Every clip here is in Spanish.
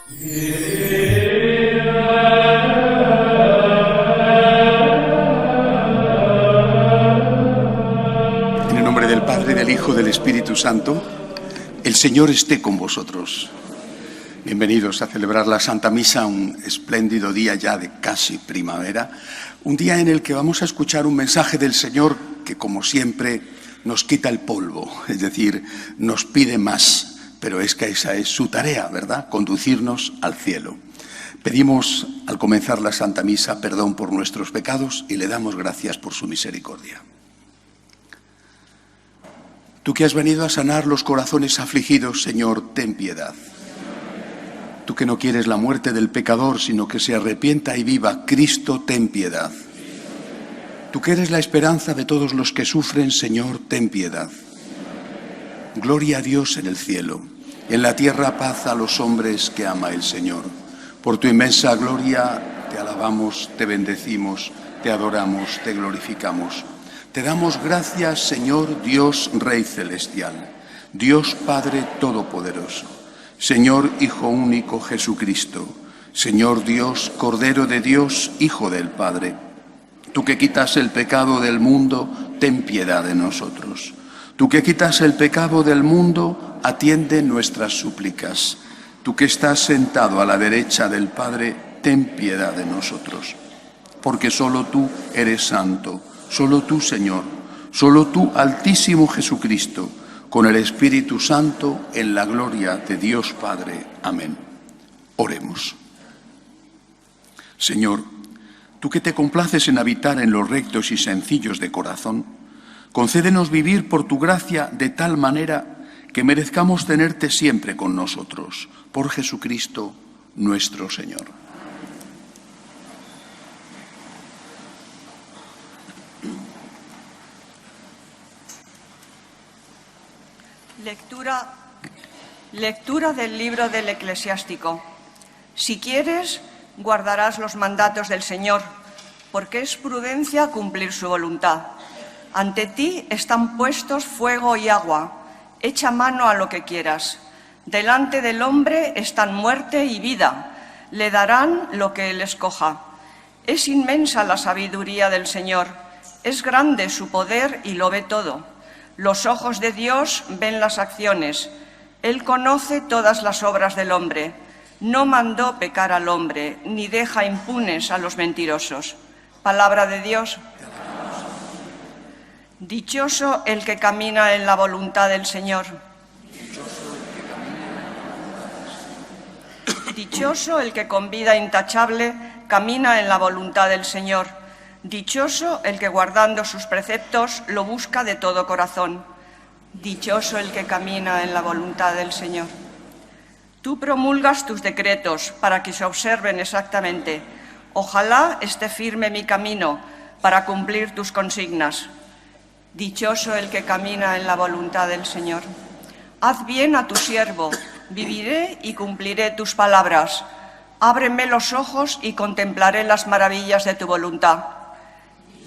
En el nombre del Padre, del Hijo y del Espíritu Santo, el Señor esté con vosotros. Bienvenidos a celebrar la Santa Misa, un espléndido día ya de casi primavera, un día en el que vamos a escuchar un mensaje del Señor que, como siempre, nos quita el polvo, es decir, nos pide más, pero es que esa es su tarea, ¿verdad? Conducirnos al cielo. Pedimos, al comenzar la Santa Misa, perdón por nuestros pecados y le damos gracias por su misericordia. Tú que has venido a sanar los corazones afligidos, Señor, ten piedad. Tú que no quieres la muerte del pecador, sino que se arrepienta y viva, Cristo, ten piedad. Tú que eres la esperanza de todos los que sufren, Señor, ten piedad. Gloria a Dios en el cielo, en la tierra paz a los hombres que ama el Señor. Por tu inmensa gloria te alabamos, te bendecimos, te adoramos, te glorificamos. Te damos gracias, Señor Dios Rey Celestial, Dios Padre Todopoderoso, Señor Hijo Único Jesucristo, Señor Dios, Cordero de Dios, Hijo del Padre. Tú que quitas el pecado del mundo, ten piedad de nosotros. Tú que quitas el pecado del mundo, atiende nuestras súplicas. Tú que estás sentado a la derecha del Padre, ten piedad de nosotros. Porque solo tú eres santo, solo tú, Señor, solo tú, Altísimo Jesucristo, con el Espíritu Santo, en la gloria de Dios Padre. Amén. Oremos. Señor, tú que te complaces en habitar en los rectos y sencillos de corazón, concédenos vivir por tu gracia de tal manera que merezcamos tenerte siempre con nosotros. Por Jesucristo nuestro Señor. Lectura del libro del Eclesiástico. Si quieres, guardarás los mandatos del Señor, porque es prudencia cumplir su voluntad. Ante ti están puestos fuego y agua. Echa mano a lo que quieras. Delante del hombre están muerte y vida. Le darán lo que él escoja. Es inmensa la sabiduría del Señor. Es grande su poder y lo ve todo. Los ojos de Dios ven las acciones. Él conoce todas las obras del hombre. No mandó pecar al hombre, ni deja impunes a los mentirosos. Palabra de Dios. Dichoso el que camina en la voluntad del Señor. Dichoso el que con vida intachable camina en la voluntad del Señor. Dichoso el que guardando sus preceptos lo busca de todo corazón. Dichoso el que camina en la voluntad del Señor. Tú promulgas tus decretos para que se observen exactamente. Ojalá esté firme mi camino para cumplir tus consignas. Dichoso el que camina en la voluntad del Señor. Haz bien a tu siervo, viviré y cumpliré tus palabras. Ábreme los ojos y contemplaré las maravillas de tu voluntad.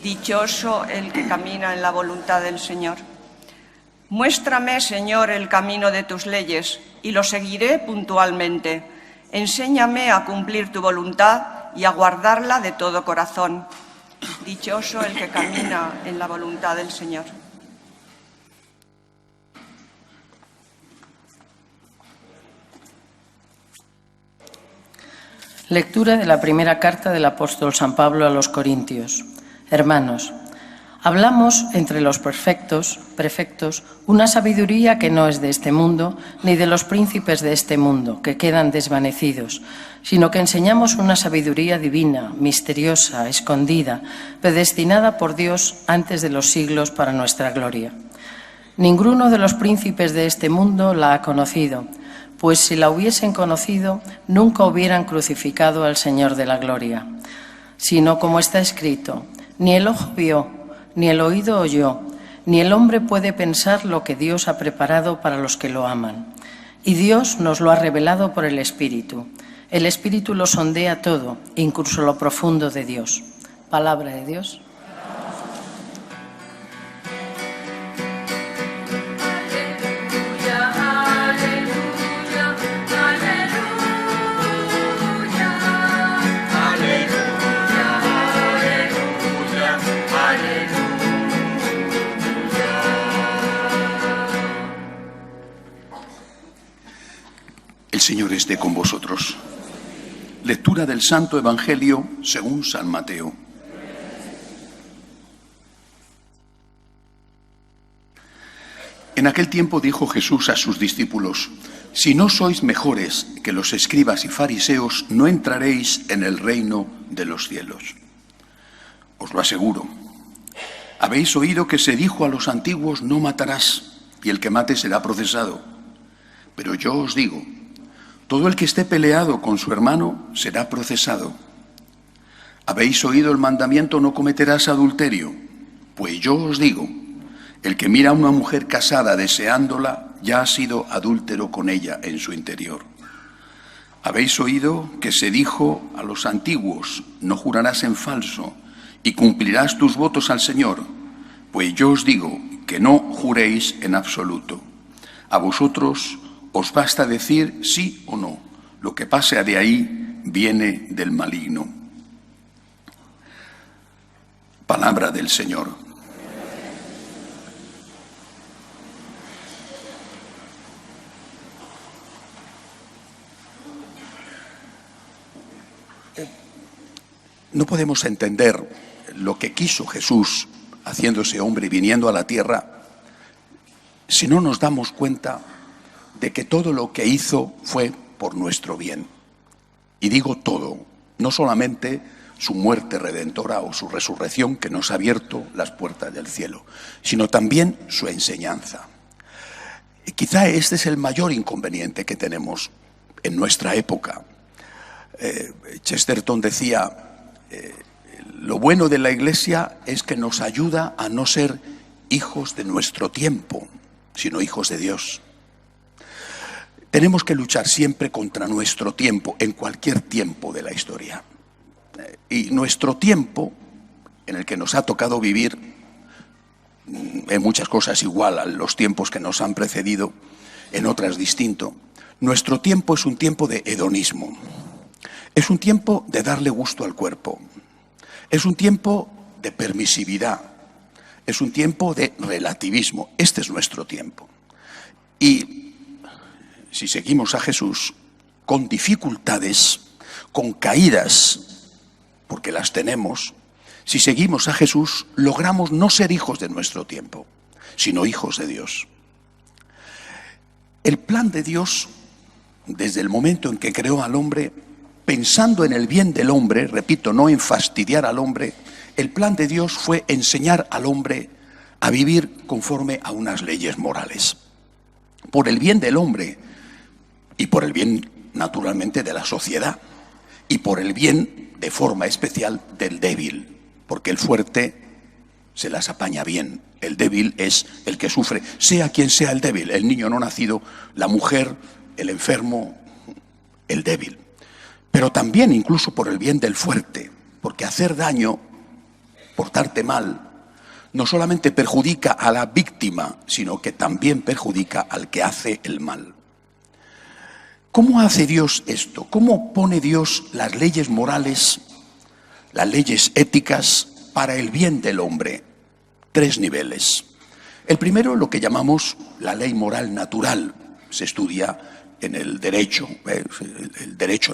Dichoso el que camina en la voluntad del Señor. Muéstrame, Señor, el camino de tus leyes y lo seguiré puntualmente. Enséñame a cumplir tu voluntad y a guardarla de todo corazón. Dichoso el que camina en la voluntad del Señor. Lectura de la primera carta del apóstol San Pablo a los Corintios. Hermanos, hablamos entre los prefectos, una sabiduría que no es de este mundo, ni de los príncipes de este mundo, que quedan desvanecidos, sino que enseñamos una sabiduría divina, misteriosa, escondida, predestinada por Dios antes de los siglos para nuestra gloria. Ninguno de los príncipes de este mundo la ha conocido, pues si la hubiesen conocido, nunca hubieran crucificado al Señor de la gloria. Sino como está escrito, ni el ojo vio, ni el oído oyó, ni el hombre puede pensar lo que Dios ha preparado para los que lo aman. Y Dios nos lo ha revelado por el Espíritu. El Espíritu lo sondea todo, incluso lo profundo de Dios. Palabra de Dios. Aleluya, aleluya, aleluya. El Señor esté con vosotros. Lectura del Santo Evangelio según San Mateo. En aquel tiempo dijo Jesús a sus discípulos: si no sois mejores que los escribas y fariseos, no entraréis en el reino de los cielos. Os lo aseguro. Habéis oído que se dijo a los antiguos: no matarás, y el que mate será procesado. Pero yo os digo, todo el que esté peleado con su hermano será procesado. Habéis oído el mandamiento: no cometerás adulterio. Pues yo os digo, el que mira a una mujer casada deseándola, ya ha sido adúltero con ella en su interior. Habéis oído que se dijo a los antiguos: no jurarás en falso, y cumplirás tus votos al Señor. Pues yo os digo que no juréis en absoluto. A vosotros os basta decir sí o no. Lo que pase de ahí viene del maligno. Palabra del Señor. No podemos entender lo que quiso Jesús haciéndose hombre y viniendo a la tierra si no nos damos cuenta de que todo lo que hizo fue por nuestro bien. Y digo todo, no solamente su muerte redentora o su resurrección, que nos ha abierto las puertas del cielo, sino también su enseñanza. Y quizá este es el mayor inconveniente que tenemos en nuestra época. Chesterton decía: lo bueno de la Iglesia es que nos ayuda a no ser hijos de nuestro tiempo, sino hijos de Dios. Tenemos que luchar siempre contra nuestro tiempo, en cualquier tiempo de la historia. Y nuestro tiempo, en el que nos ha tocado vivir, en muchas cosas igual a los tiempos que nos han precedido, en otras distinto. Nuestro tiempo es un tiempo de hedonismo. Es un tiempo de darle gusto al cuerpo. Es un tiempo de permisividad. Es un tiempo de relativismo. Este es nuestro tiempo. Y si seguimos a Jesús, con dificultades, con caídas, porque las tenemos, si seguimos a Jesús, logramos no ser hijos de nuestro tiempo, sino hijos de Dios. El plan de Dios, desde el momento en que creó al hombre, pensando en el bien del hombre, repito, no en fastidiar al hombre, el plan de Dios fue enseñar al hombre a vivir conforme a unas leyes morales. Por el bien del hombre y por el bien, naturalmente, de la sociedad, y por el bien, de forma especial, del débil, porque el fuerte se las apaña bien. El débil es el que sufre, sea quien sea el débil, el niño no nacido, la mujer, el enfermo, el débil. Pero también incluso por el bien del fuerte, porque hacer daño, portarte mal, no solamente perjudica a la víctima, sino que también perjudica al que hace el mal. ¿Cómo hace Dios esto? ¿Cómo pone Dios las leyes morales, las leyes éticas para el bien del hombre? 3 niveles. El primero, lo que llamamos la ley moral natural. Se estudia en el derecho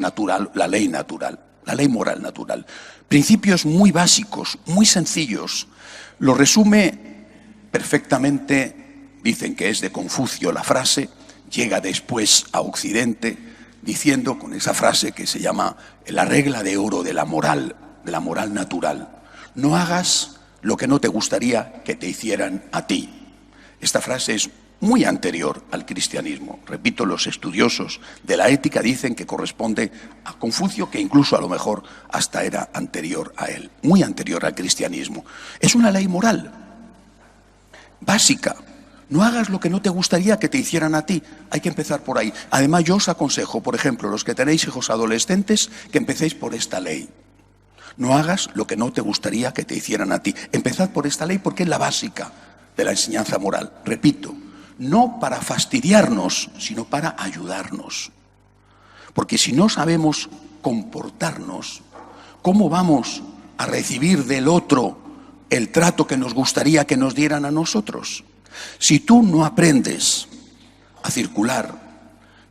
natural, la ley natural, la ley moral natural. Principios muy básicos, muy sencillos. Lo resume perfectamente, dicen que es de Confucio la frase, llega después a Occidente diciendo con esa frase que se llama la regla de oro de la moral natural. No hagas lo que no te gustaría que te hicieran a ti. Esta frase es muy anterior al cristianismo. Repito, los estudiosos de la ética dicen que corresponde a Confucio, que incluso a lo mejor hasta era anterior a él, muy anterior al cristianismo. Es una ley moral básica. No hagas lo que no te gustaría que te hicieran a ti. Hay que empezar por ahí. Además, yo os aconsejo, por ejemplo, los que tenéis hijos adolescentes, que empecéis por esta ley. No hagas lo que no te gustaría que te hicieran a ti. Empezad por esta ley porque es la básica de la enseñanza moral. Repito, no para fastidiarnos, sino para ayudarnos. Porque si no sabemos comportarnos, ¿cómo vamos a recibir del otro el trato que nos gustaría que nos dieran a nosotros? Si tú no aprendes a circular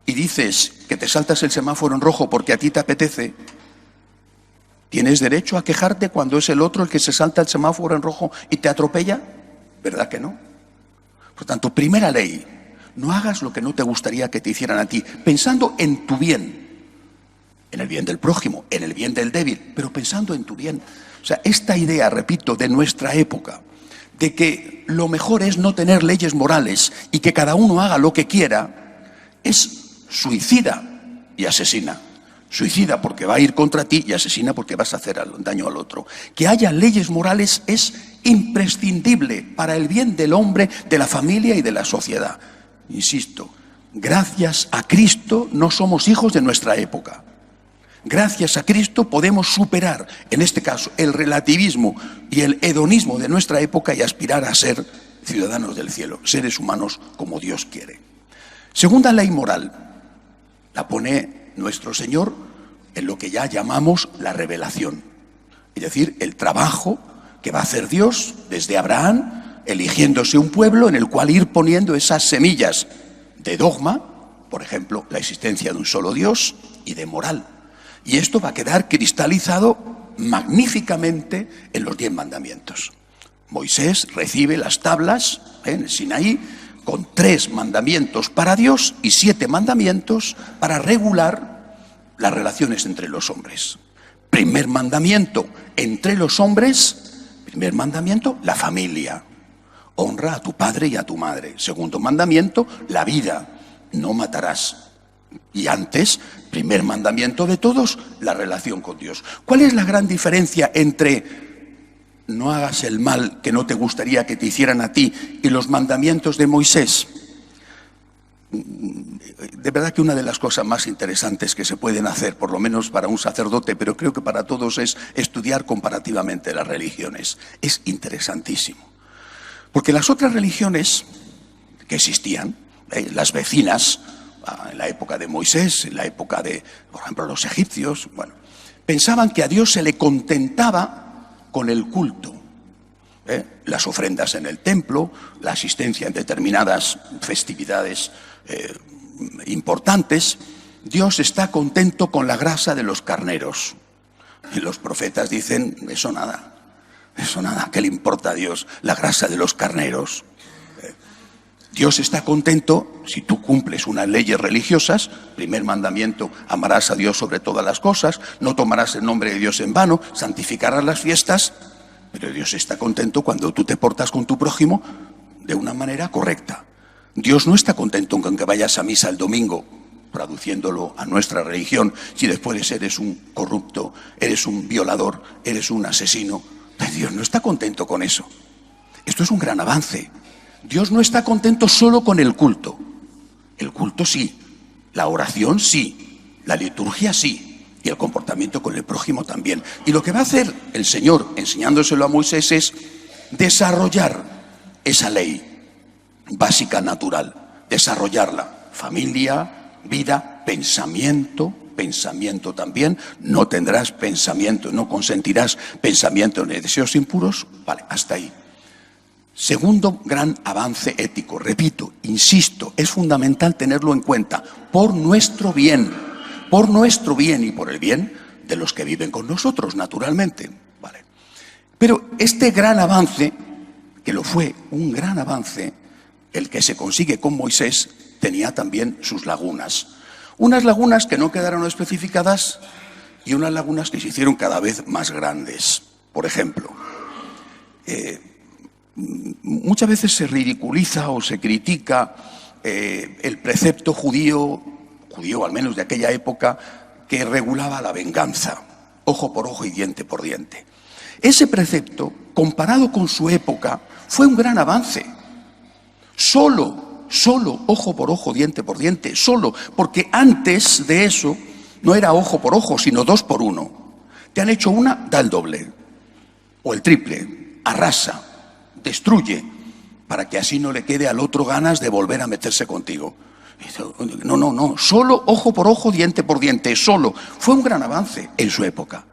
y dices que te saltas el semáforo en rojo porque a ti te apetece, ¿tienes derecho a quejarte cuando es el otro el que se salta el semáforo en rojo y te atropella? ¿Verdad que no? Por tanto, primera ley, no hagas lo que no te gustaría que te hicieran a ti, pensando en tu bien, en el bien del prójimo, en el bien del débil, pero pensando en tu bien. O sea, esta idea, repito, de nuestra época, de que lo mejor es no tener leyes morales y que cada uno haga lo que quiera, es suicida y asesina. Suicida porque va a ir contra ti y asesina porque vas a hacer daño al otro. Que haya leyes morales es imprescindible para el bien del hombre, de la familia y de la sociedad. Insisto, gracias a Cristo no somos hijos de nuestra época. Gracias a Cristo podemos superar, en este caso, el relativismo y el hedonismo de nuestra época y aspirar a ser ciudadanos del cielo, seres humanos como Dios quiere. Segunda ley moral, la pone nuestro Señor en lo que ya llamamos la revelación, es decir, el trabajo que va a hacer Dios desde Abraham, eligiéndose un pueblo en el cual ir poniendo esas semillas de dogma, por ejemplo, la existencia de un solo Dios, y de moral. Y esto va a quedar cristalizado magníficamente en los 10 mandamientos. Moisés recibe las tablas en el Sinaí con 3 mandamientos para Dios y 7 mandamientos para regular las relaciones entre los hombres. Primer mandamiento entre los hombres, primer mandamiento, la familia. Honra a tu padre y a tu madre. Segundo mandamiento, la vida. No matarás. Y antes, primer mandamiento de todos, la relación con Dios. ¿Cuál es la gran diferencia entre no hagas el mal que no te gustaría que te hicieran a ti y los mandamientos de Moisés? De verdad que una de las cosas más interesantes que se pueden hacer, por lo menos para un sacerdote, pero creo que para todos, es estudiar comparativamente las religiones. Es interesantísimo. Porque las otras religiones que existían, las vecinas, en la época de Moisés, en la época de, por ejemplo, los egipcios, bueno, pensaban que a Dios se le contentaba con el culto, las ofrendas en el templo, la asistencia en determinadas festividades importantes. Dios está contento con la grasa de los carneros. Y los profetas dicen, eso nada, ¿qué le importa a Dios la grasa de los carneros? Dios está contento si tú cumples unas leyes religiosas. Primer mandamiento, amarás a Dios sobre todas las cosas, no tomarás el nombre de Dios en vano, santificarás las fiestas, pero Dios está contento cuando tú te portas con tu prójimo de una manera correcta. Dios no está contento con que vayas a misa el domingo, traduciéndolo a nuestra religión, si después eres un corrupto, eres un violador, eres un asesino. Dios no está contento con eso. Esto es un gran avance. Dios no está contento solo con el culto. El culto sí, la oración sí, la liturgia sí, y el comportamiento con el prójimo también. Y lo que va a hacer el Señor, enseñándoselo a Moisés, es desarrollar esa ley básica, natural, desarrollarla. Familia, vida, pensamiento también. No tendrás pensamiento, no consentirás pensamiento ni deseos impuros. Vale, hasta ahí. Segundo gran avance ético, repito, insisto, es fundamental tenerlo en cuenta, por nuestro bien y por el bien de los que viven con nosotros, naturalmente. Vale. Pero este gran avance, que lo fue un gran avance, el que se consigue con Moisés, tenía también sus lagunas. Unas lagunas que no quedaron especificadas y unas lagunas que se hicieron cada vez más grandes. Por ejemplo, muchas veces se ridiculiza o se critica el precepto judío al menos de aquella época, que regulaba la venganza, ojo por ojo y diente por diente. Ese precepto, comparado con su época, fue un gran avance. Solo, ojo por ojo, diente por diente, solo, porque antes de eso no era ojo por ojo, sino 2 por 1. Te han hecho una, da el doble, o el triple, arrasa, destruye, para que así no le quede al otro ganas de volver a meterse contigo. No, solo ojo por ojo, diente por diente, solo. Fue un gran avance en su época.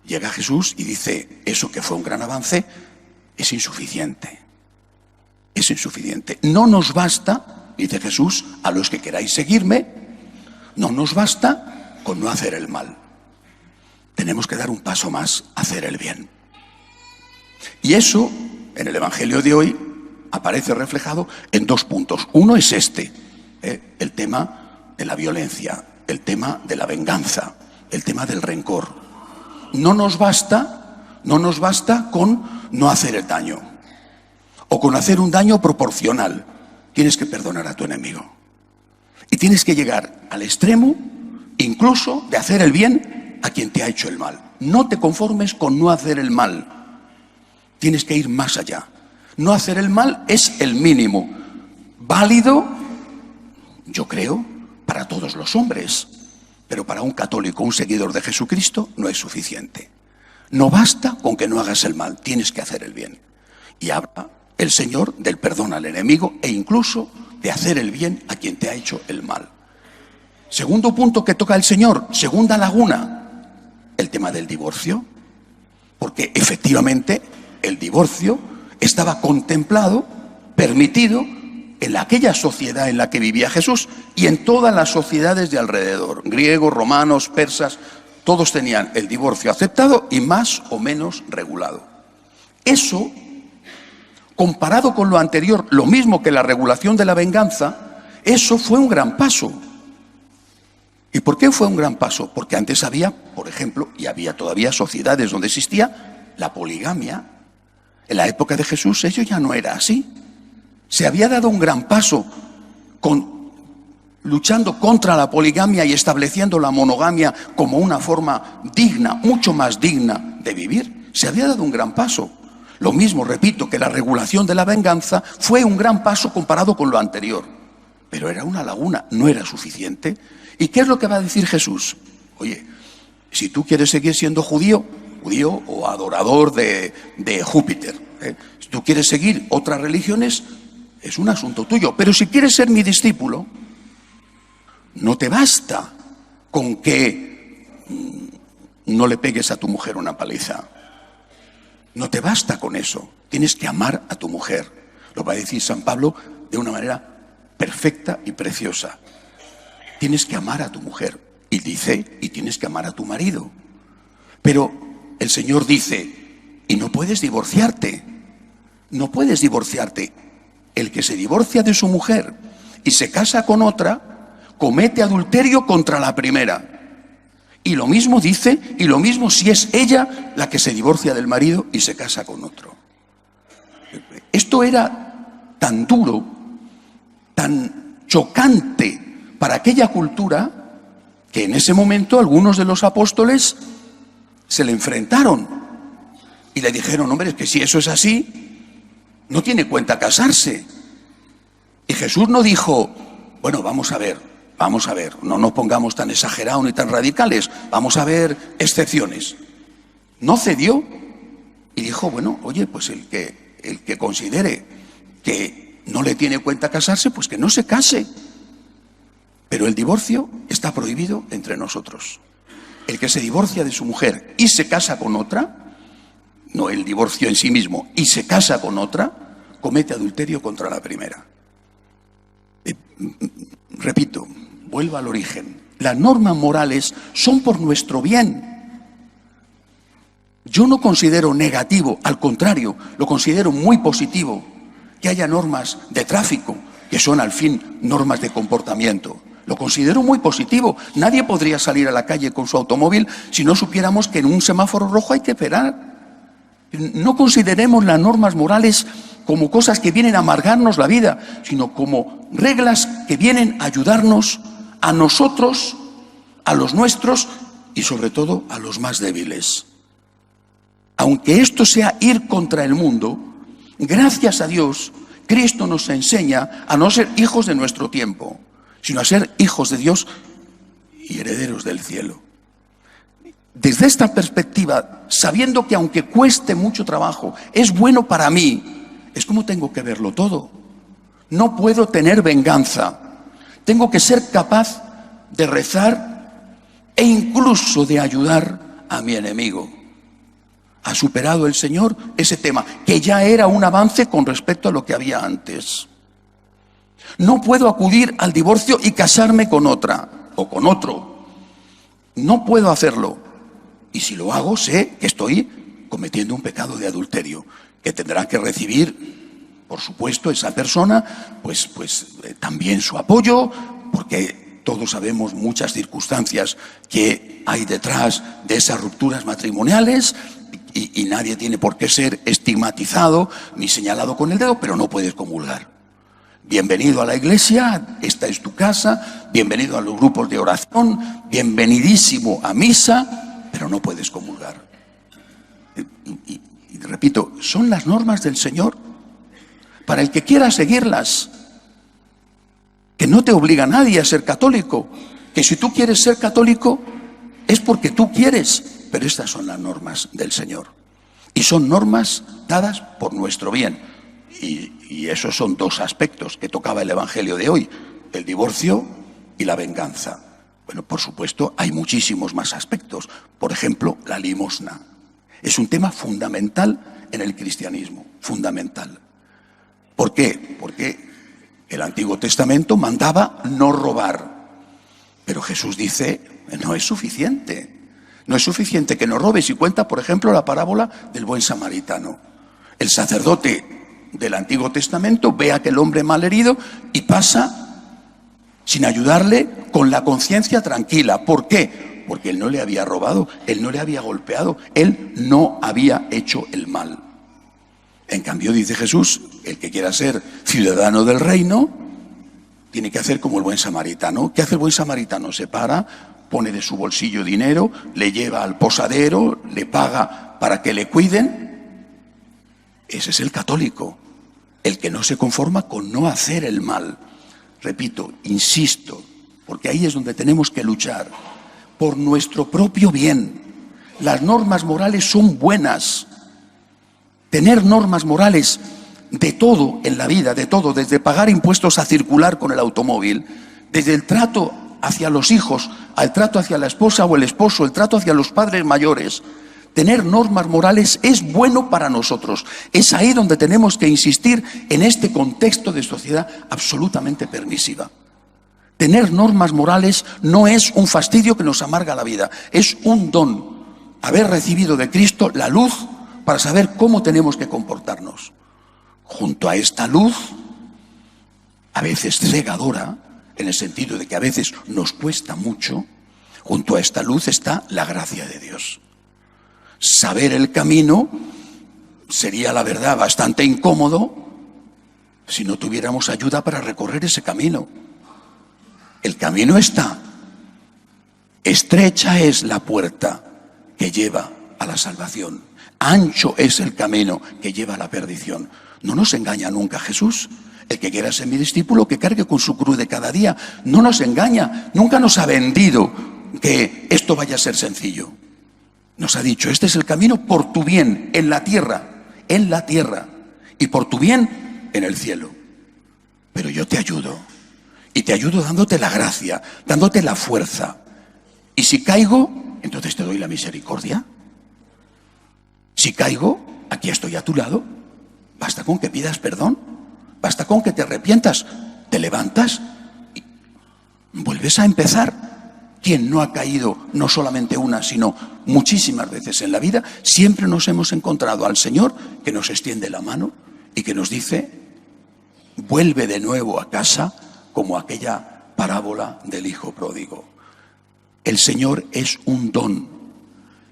Llega Jesús y dice, eso que fue un gran avance es insuficiente. Es insuficiente. No nos basta, dice Jesús, a los que queráis seguirme, No nos basta con no hacer el mal. Tenemos que dar un paso más, hacer el bien. Y eso, en el Evangelio de hoy, aparece reflejado en 2 puntos. Uno es el tema de la violencia, el tema de la venganza, el tema del rencor. No nos basta con no hacer el daño, o con hacer un daño proporcional. Tienes que perdonar a tu enemigo. Y tienes que llegar al extremo, incluso, de hacer el bien a quien te ha hecho el mal. No te conformes con no hacer el mal. Tienes que ir más allá. No hacer el mal es el mínimo. Válido, yo creo, para todos los hombres. Pero para un católico, un seguidor de Jesucristo, no es suficiente. No basta con que no hagas el mal, tienes que hacer el bien. Y habla el Señor del perdón al enemigo e incluso de hacer el bien a quien te ha hecho el mal. Segundo punto que toca el Señor, segunda laguna, el tema del divorcio. Porque efectivamente el divorcio estaba contemplado, permitido, en aquella sociedad en la que vivía Jesús y en todas las sociedades de alrededor. Griegos, romanos, persas, todos tenían el divorcio aceptado y más o menos regulado. Eso, comparado con lo anterior, lo mismo que la regulación de la venganza, eso fue un gran paso. ¿Y por qué fue un gran paso? Porque antes había, por ejemplo, y había todavía sociedades donde existía la poligamia. En la época de Jesús eso ya no era así. Se había dado un gran paso luchando contra la poligamia y estableciendo la monogamia como una forma digna, mucho más digna de vivir. Se había dado un gran paso. Lo mismo, repito, que la regulación de la venganza fue un gran paso comparado con lo anterior. Pero era una laguna, no era suficiente. ¿Y qué es lo que va a decir Jesús? Oye, si tú quieres seguir siendo judío o adorador de Júpiter, si tú quieres seguir otras religiones, es un asunto tuyo. Pero si quieres ser mi discípulo, no te basta con que no le pegues a tu mujer una paliza. No te basta con eso. Tienes que amar a tu mujer. Lo va a decir San Pablo de una manera perfecta y preciosa. Tienes que amar a tu mujer. Y dice, y tienes que amar a tu marido. Pero el Señor dice, y no puedes divorciarte. No puedes divorciarte. El que se divorcia de su mujer y se casa con otra, comete adulterio contra la primera. Y lo mismo dice, y lo mismo si es ella la que se divorcia del marido y se casa con otro. Esto era tan duro, tan chocante para aquella cultura, que en ese momento algunos de los apóstoles se le enfrentaron y le dijeron, hombre, es que si eso es así, no tiene cuenta casarse. Y Jesús no dijo, bueno, vamos a ver, no nos pongamos tan exagerados ni tan radicales, vamos a ver excepciones. No cedió y dijo, bueno, oye, pues el que considere que no le tiene cuenta casarse, pues que no se case. Pero el divorcio está prohibido entre nosotros. El que se divorcia de su mujer y se casa con otra, no el divorcio en sí mismo, y se casa con otra, comete adulterio contra la primera. Repito, vuelvo al origen. Las normas morales son por nuestro bien. Yo no considero negativo, al contrario, lo considero muy positivo, que haya normas de tráfico, que son al fin normas de comportamiento. Lo considero muy positivo. Nadie podría salir a la calle con su automóvil si no supiéramos que en un semáforo rojo hay que esperar. No consideremos las normas morales como cosas que vienen a amargarnos la vida, sino como reglas que vienen a ayudarnos a nosotros, a los nuestros y sobre todo a los más débiles. Aunque esto sea ir contra el mundo, gracias a Dios, Cristo nos enseña a no ser hijos de nuestro tiempo, sino a ser hijos de Dios y herederos del cielo. Desde esta perspectiva, sabiendo que aunque cueste mucho trabajo, es bueno para mí, es como tengo que verlo todo. No puedo tener venganza. Tengo que ser capaz de rezar e incluso de ayudar a mi enemigo. Ha superado el Señor ese tema, que ya era un avance con respecto a lo que había antes. No puedo acudir al divorcio y casarme con otra. o con otro. No puedo hacerlo. Y si lo hago, sé que estoy cometiendo un pecado de adulterio, que tendrá que recibir, por supuesto, esa persona, pues también su apoyo, porque todos sabemos muchas circunstancias que hay detrás de esas rupturas matrimoniales y nadie tiene por qué ser estigmatizado ni señalado con el dedo, pero no puedes comulgar. Bienvenido a la iglesia, esta es tu casa, bienvenido a los grupos de oración, bienvenidísimo a misa, pero no puedes comulgar. Y repito, son las normas del Señor para el que quiera seguirlas, que no te obliga a nadie a ser católico, que si tú quieres ser católico es porque tú quieres, pero estas son las normas del Señor y son normas dadas por nuestro bien. Y esos son dos aspectos que tocaba el Evangelio de hoy, el divorcio y la venganza. Bueno, por supuesto, hay muchísimos más aspectos. Por ejemplo, la limosna. Es un tema fundamental en el cristianismo, fundamental. ¿Por qué? Porque el Antiguo Testamento mandaba no robar. Pero Jesús dice, no es suficiente. No es suficiente que no robes. Y cuenta, por ejemplo, la parábola del buen samaritano. El sacerdote del Antiguo Testamento ve a aquel hombre malherido y pasa sin ayudarle con la conciencia tranquila. ¿Por qué? Porque él no le había robado, él no le había golpeado, él no había hecho el mal. En cambio, dice Jesús, el que quiera ser ciudadano del reino tiene que hacer como el buen samaritano. ¿Qué hace el buen samaritano? Se para, pone de su bolsillo dinero, le lleva al posadero, le paga para que le cuiden. Ese es el católico, el que no se conforma con no hacer el mal. Repito, insisto, porque ahí es donde tenemos que luchar por nuestro propio bien. Las normas morales son buenas. Tener normas morales de todo en la vida, de todo, desde pagar impuestos a circular con el automóvil, desde el trato hacia los hijos, al trato hacia la esposa o el esposo, el trato hacia los padres mayores. Tener normas morales es bueno para nosotros. Es ahí donde tenemos que insistir en este contexto de sociedad absolutamente permisiva. Tener normas morales no es un fastidio que nos amarga la vida, es un don. Haber recibido de Cristo la luz para saber cómo tenemos que comportarnos. Junto a esta luz, a veces cegadora, en el sentido de que a veces nos cuesta mucho, junto a esta luz está la gracia de Dios. Saber el camino sería, la verdad, bastante incómodo si no tuviéramos ayuda para recorrer ese camino. El camino está. Estrecha es la puerta que lleva a la salvación. Ancho es el camino que lleva a la perdición. No nos engaña nunca Jesús. El que quiera ser mi discípulo, que cargue con su cruz de cada día. No nos engaña. Nunca nos ha vendido que esto vaya a ser sencillo. Nos ha dicho, este es el camino por tu bien en la tierra, y por tu bien en el cielo. Pero yo te ayudo, y te ayudo dándote la gracia, dándote la fuerza. Y si caigo, entonces te doy la misericordia. Si caigo, aquí estoy a tu lado. Basta con que pidas perdón, basta con que te arrepientas, te levantas y vuelves a empezar. Quien no ha caído no solamente una, sino muchísimas veces en la vida, siempre nos hemos encontrado al Señor que nos extiende la mano y que nos dice, vuelve de nuevo a casa, como aquella parábola del hijo pródigo. El Señor es un don,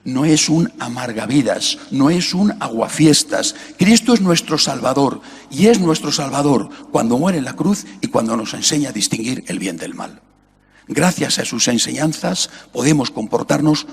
no es un amargavidas, no es un aguafiestas. Cristo es nuestro Salvador y es nuestro Salvador cuando muere en la cruz y cuando nos enseña a distinguir el bien del mal. Gracias a sus enseñanzas podemos comportarnos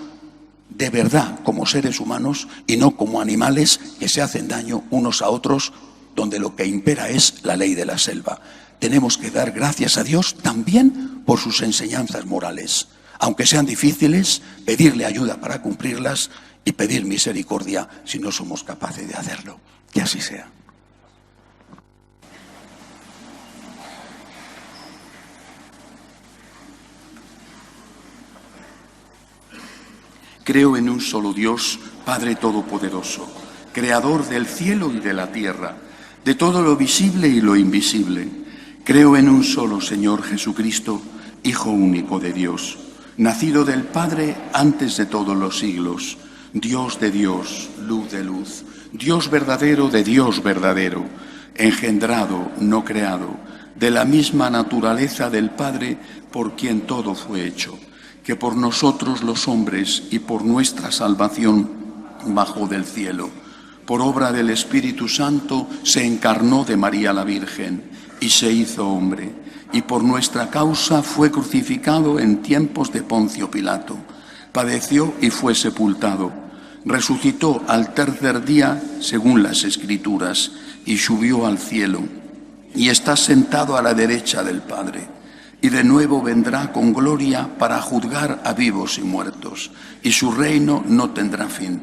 de verdad como seres humanos y no como animales que se hacen daño unos a otros, donde lo que impera es la ley de la selva. Tenemos que dar gracias a Dios también por sus enseñanzas morales, aunque sean difíciles, pedirle ayuda para cumplirlas y pedir misericordia si no somos capaces de hacerlo. Que así sea. Creo en un solo Dios, Padre Todopoderoso, Creador del cielo y de la tierra, de todo lo visible y lo invisible. Creo en un solo Señor Jesucristo, Hijo único de Dios, nacido del Padre antes de todos los siglos, Dios de Dios, luz de luz, Dios verdadero de Dios verdadero, engendrado, no creado, de la misma naturaleza del Padre, por quien todo fue hecho, que por nosotros los hombres y por nuestra salvación bajó del cielo. Por obra del Espíritu Santo se encarnó de María la Virgen y se hizo hombre, y por nuestra causa fue crucificado en tiempos de Poncio Pilato. Padeció y fue sepultado. Resucitó al tercer día, según las Escrituras, y subió al cielo, y está sentado a la derecha del Padre. Y de nuevo vendrá con gloria para juzgar a vivos y muertos, y su reino no tendrá fin.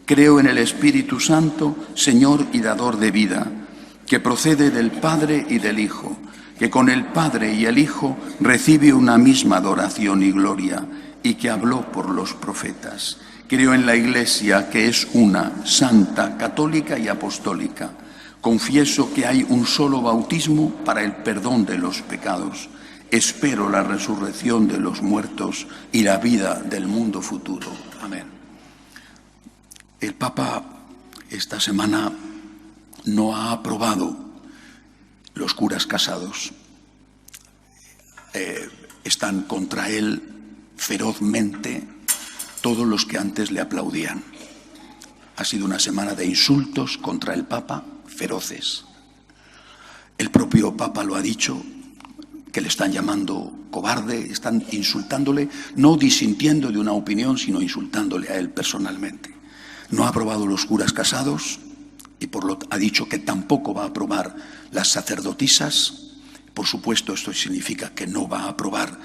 Creo en el Espíritu Santo, Señor y dador de vida, que procede del Padre y del Hijo, que con el Padre y el Hijo recibe una misma adoración y gloria, y que habló por los profetas. Creo en la Iglesia, que es una, santa, católica y apostólica. Confieso que hay un solo bautismo para el perdón de los pecados. Espero la resurrección de los muertos y la vida del mundo futuro. Amén. El Papa esta semana no ha aprobado los curas casados. Están contra él ferozmente todos los que antes le aplaudían. Ha sido una semana de insultos contra el Papa feroces. El propio Papa lo ha dicho, que le están llamando cobarde, están insultándole, no disintiendo de una opinión, sino insultándole a él personalmente. No ha aprobado los curas casados y ha dicho que tampoco va a aprobar las sacerdotisas. Por supuesto, esto significa que no va a aprobar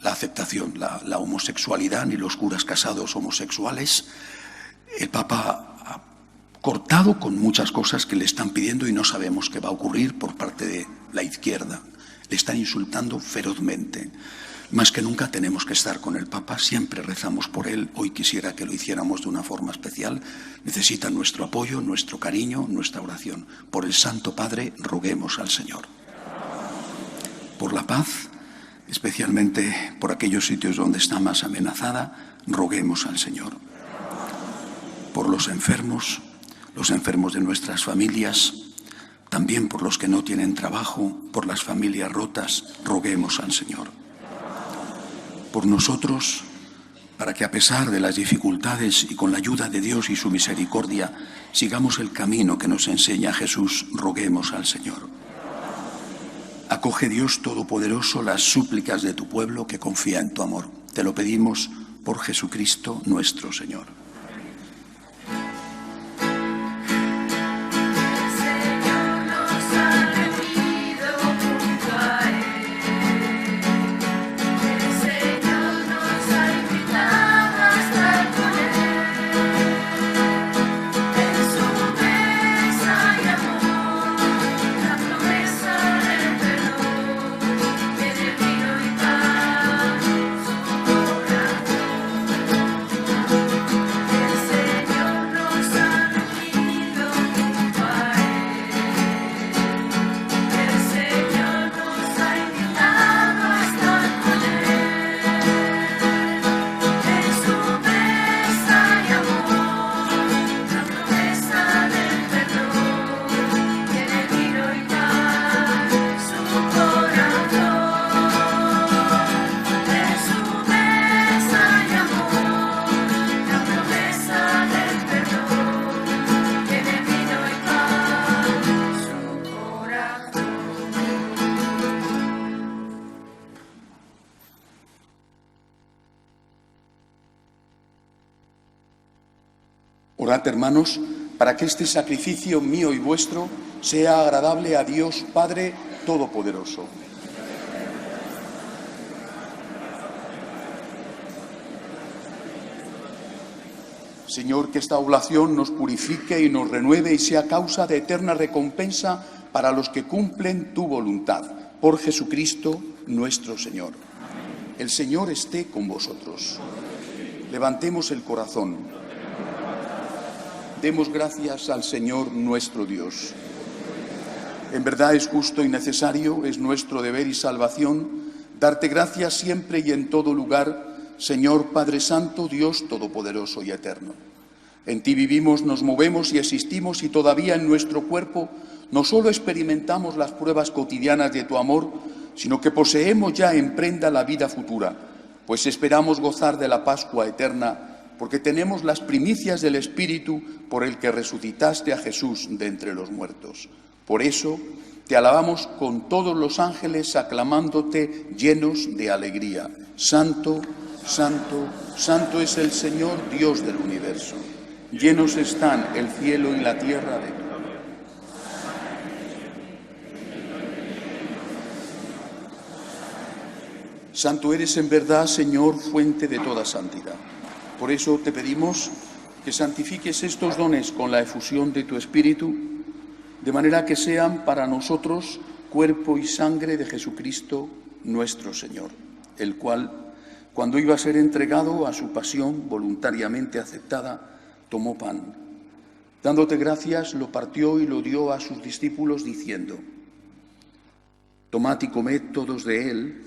la aceptación, la homosexualidad, ni los curas casados homosexuales. El Papa ha cortado con muchas cosas que le están pidiendo y no sabemos qué va a ocurrir por parte de la izquierda. Le están insultando ferozmente. Más que nunca tenemos que estar con el Papa, siempre rezamos por él. Hoy quisiera que lo hiciéramos de una forma especial. Necesita nuestro apoyo, nuestro cariño, nuestra oración. Por el Santo Padre, roguemos al Señor. Por la paz, especialmente por aquellos sitios donde está más amenazada, roguemos al Señor. Por los enfermos de nuestras familias, también por los que no tienen trabajo, por las familias rotas, roguemos al Señor. Por nosotros, para que a pesar de las dificultades y con la ayuda de Dios y su misericordia, sigamos el camino que nos enseña Jesús, roguemos al Señor. Acoge, Dios Todopoderoso, las súplicas de tu pueblo que confía en tu amor. Te lo pedimos por Jesucristo nuestro Señor. Orad, hermanos, para que este sacrificio mío y vuestro sea agradable a Dios Padre Todopoderoso. Señor, que esta oblación nos purifique y nos renueve y sea causa de eterna recompensa para los que cumplen tu voluntad. Por Jesucristo nuestro Señor. El Señor esté con vosotros. Levantemos el corazón. Demos gracias al Señor nuestro Dios. En verdad es justo y necesario, es nuestro deber y salvación, Darte gracias siempre y en todo lugar, Señor Padre Santo, Dios Todopoderoso y Eterno. En ti vivimos, nos movemos y existimos, y todavía en nuestro cuerpo no solo experimentamos las pruebas cotidianas de tu amor, sino que poseemos ya en prenda la vida futura, pues esperamos gozar de la Pascua eterna, porque tenemos las primicias del Espíritu por el que resucitaste a Jesús de entre los muertos. Por eso te alabamos con todos los ángeles, aclamándote llenos de alegría. Santo, santo, santo es el Señor, Dios del universo. Llenos están el cielo y la tierra de tu gloria. Santo eres en verdad, Señor, fuente de toda santidad. Por eso te pedimos que santifiques estos dones con la efusión de tu Espíritu, de manera que sean para nosotros cuerpo y sangre de Jesucristo nuestro Señor, el cual, cuando iba a ser entregado a su pasión voluntariamente aceptada, tomó pan. Dándote gracias, lo partió y lo dio a sus discípulos, diciendo: Tomad y comed todos de él,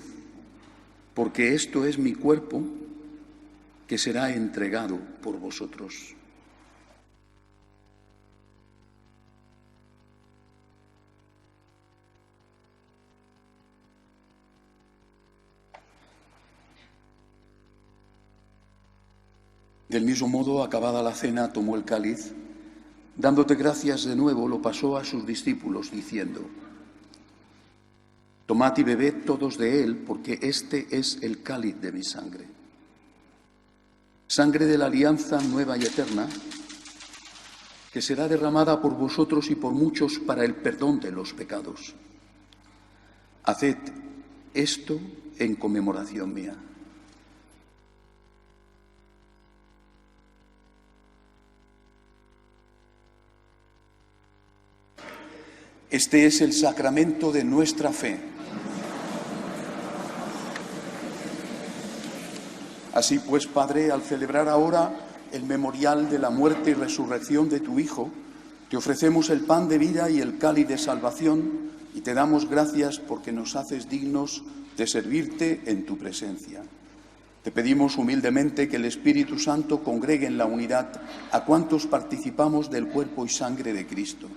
porque esto es mi cuerpo, que será entregado por vosotros. Del mismo modo, acabada la cena, tomó el cáliz, dándote gracias de nuevo, lo pasó a sus discípulos, diciendo: Tomad y bebed todos de él, porque este es el cáliz de mi sangre. Sangre de la alianza nueva y eterna, que será derramada por vosotros y por muchos para el perdón de los pecados. Haced esto en conmemoración mía. Este es el sacramento de nuestra fe. Así pues, Padre, al celebrar ahora el memorial de la muerte y resurrección de tu Hijo, te ofrecemos el pan de vida y el cáliz de salvación, y te damos gracias porque nos haces dignos de servirte en tu presencia. Te pedimos humildemente que el Espíritu Santo congregue en la unidad a cuantos participamos del cuerpo y sangre de Cristo.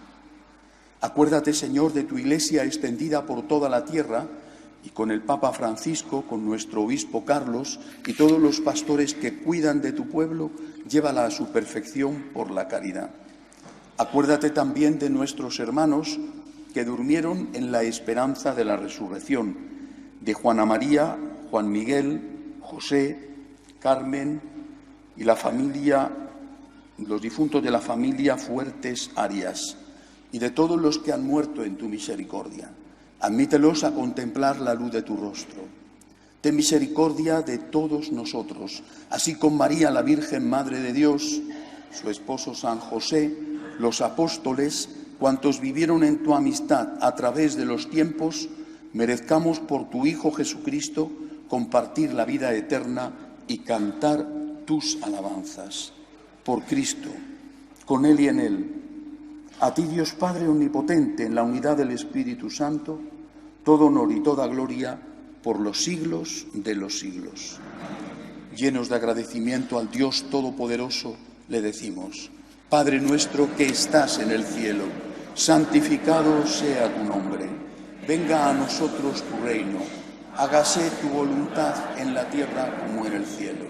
Acuérdate, Señor, de tu Iglesia extendida por toda la tierra, y con el Papa Francisco, con nuestro obispo Carlos y todos los pastores que cuidan de tu pueblo, llévala a su perfección por la caridad. Acuérdate también de nuestros hermanos que durmieron en la esperanza de la resurrección, de Juana María, Juan Miguel, José, Carmen y la familia, los difuntos de la familia Fuertes Arias, y de todos los que han muerto en tu misericordia. Admítelos a contemplar la luz de tu rostro. Ten misericordia de todos nosotros, así con María, la Virgen Madre de Dios, su esposo San José, los apóstoles, cuantos vivieron en tu amistad a través de los tiempos, merezcamos por tu Hijo Jesucristo compartir la vida eterna y cantar tus alabanzas. Por Cristo, con Él y en Él, a ti, Dios Padre omnipotente, en la unidad del Espíritu Santo, todo honor y toda gloria por los siglos de los siglos. Llenos de agradecimiento al Dios Todopoderoso, le decimos: Padre nuestro que estás en el cielo, santificado sea tu nombre. Venga a nosotros tu reino. Hágase tu voluntad en la tierra como en el cielo.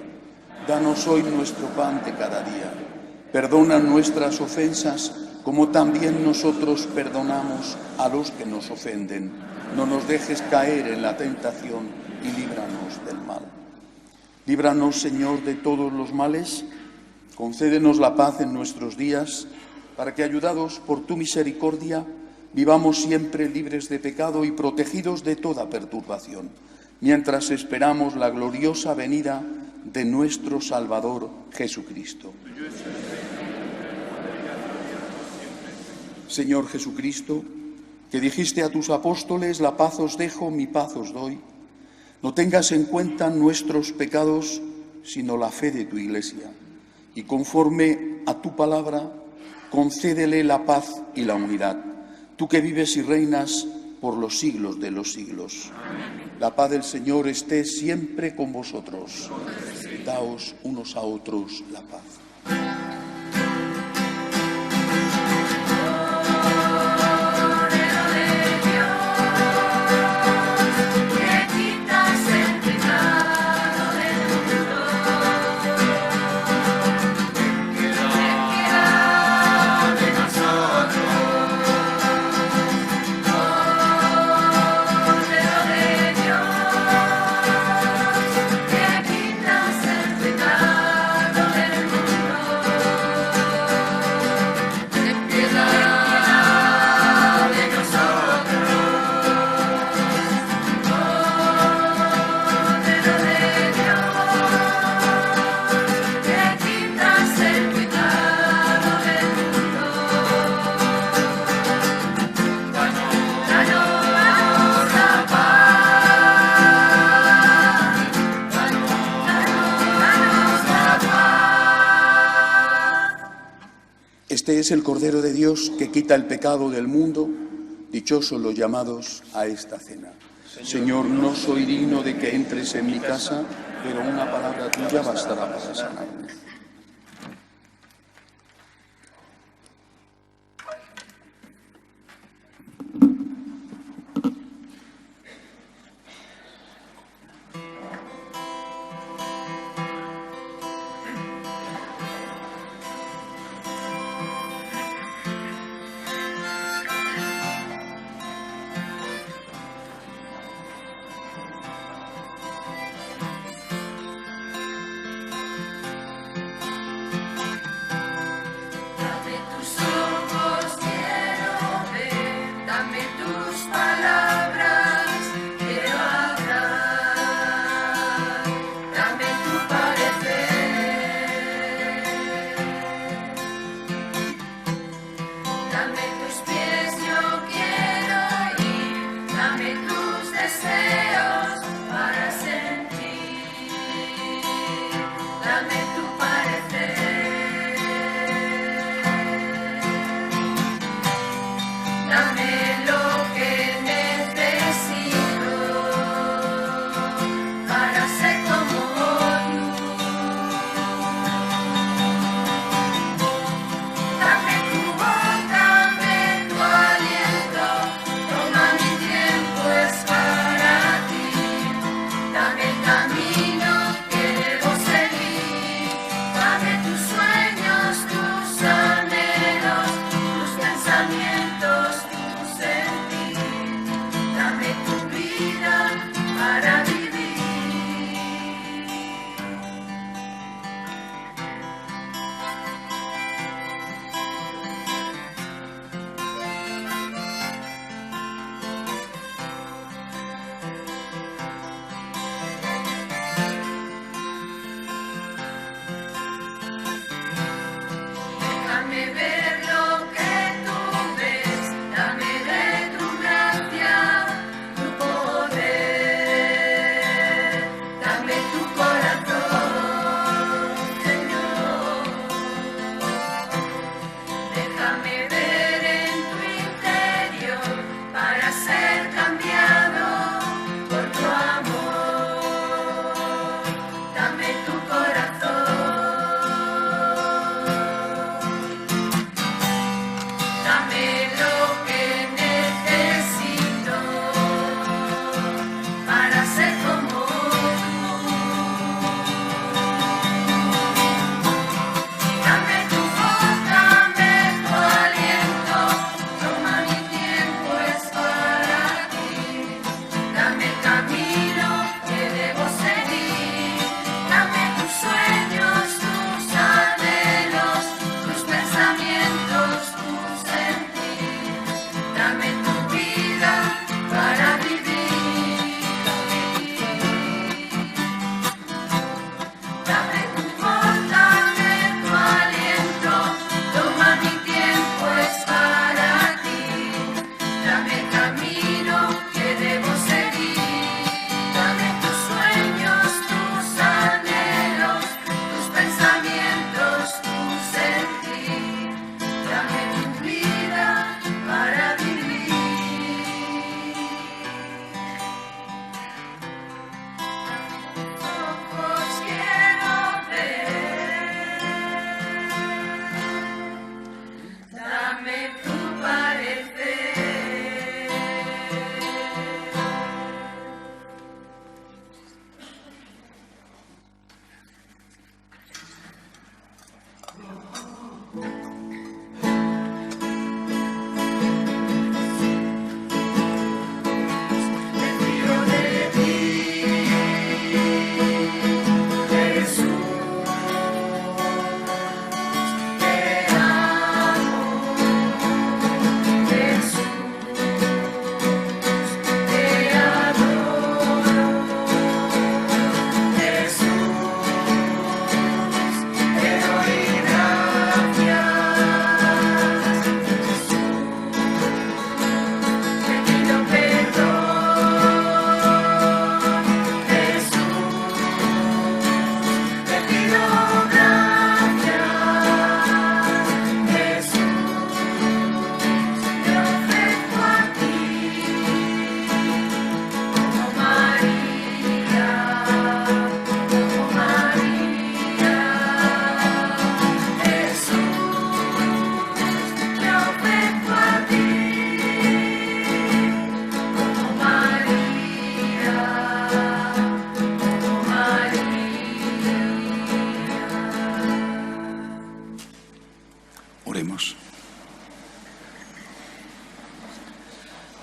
Danos hoy nuestro pan de cada día. Perdona nuestras ofensas, como también nosotros perdonamos a los que nos ofenden. No nos dejes caer en la tentación y líbranos del mal. Líbranos, Señor, de todos los males. Concédenos la paz en nuestros días, para que, ayudados por tu misericordia, vivamos siempre libres de pecado y protegidos de toda perturbación, mientras esperamos la gloriosa venida de nuestro Salvador Jesucristo. Señor Jesucristo, que dijiste a tus apóstoles: la paz os dejo, mi paz os doy, no tengas en cuenta nuestros pecados, sino la fe de tu Iglesia, y conforme a tu palabra, concédele la paz y la unidad, tú que vives y reinas por los siglos de los siglos. Amén. La paz del Señor esté siempre con vosotros. Daos unos a otros la paz. Este es el Cordero de Dios que quita el pecado del mundo. Dichosos los llamados a esta cena. Señor, no soy digno de que entres en mi casa, pero una palabra tuya bastará para sanarme.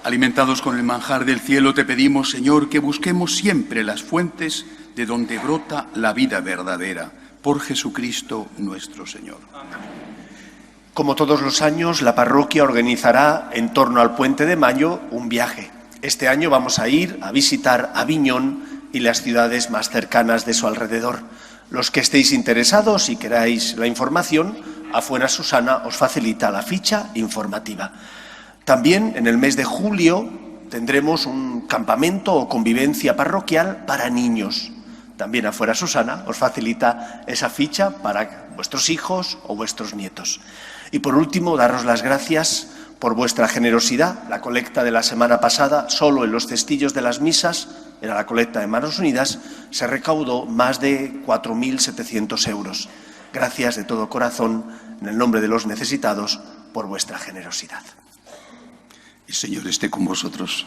Alimentados con el manjar del cielo, te pedimos, Señor, que busquemos siempre las fuentes de donde brota la vida verdadera. Por Jesucristo nuestro Señor. Como todos los años, la parroquia organizará en torno al Puente de Mayo un viaje. Este año vamos a ir a visitar Aviñón y las ciudades más cercanas de su alrededor. Los que estéis interesados y queráis la información, Afuena-Susana os facilita la ficha informativa. También en el mes de julio tendremos un campamento o convivencia parroquial para niños. También Afuena-Susana os facilita esa ficha para vuestros hijos o vuestros nietos. Y por último, daros las gracias por vuestra generosidad. La colecta de la semana pasada, solo en los cestillos de las misas, era la colecta de Manos Unidas, se recaudó más de 4.700 euros. Gracias de todo corazón, en el nombre de los necesitados, por vuestra generosidad. El Señor esté con vosotros.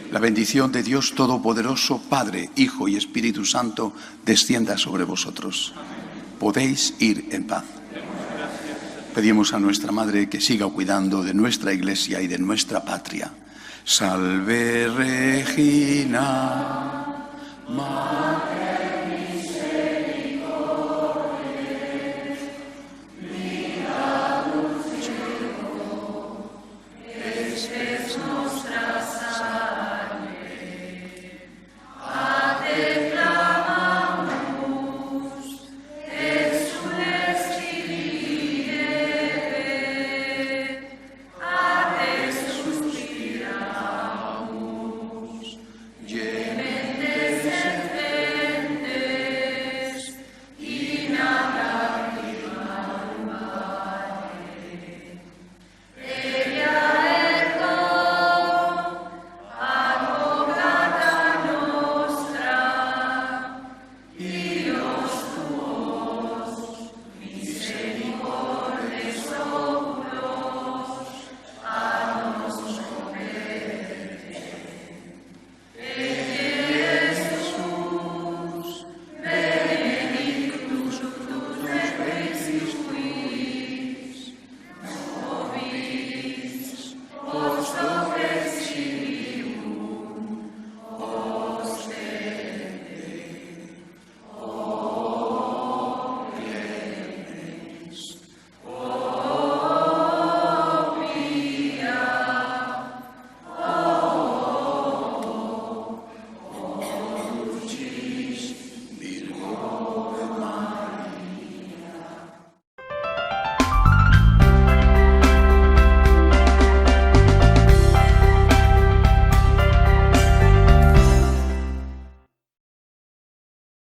La bendición de Dios Todopoderoso, Padre, Hijo y Espíritu Santo, descienda sobre vosotros. Podéis ir en paz. Pedimos a nuestra Madre que siga cuidando de nuestra Iglesia y de nuestra patria. Salve Regina,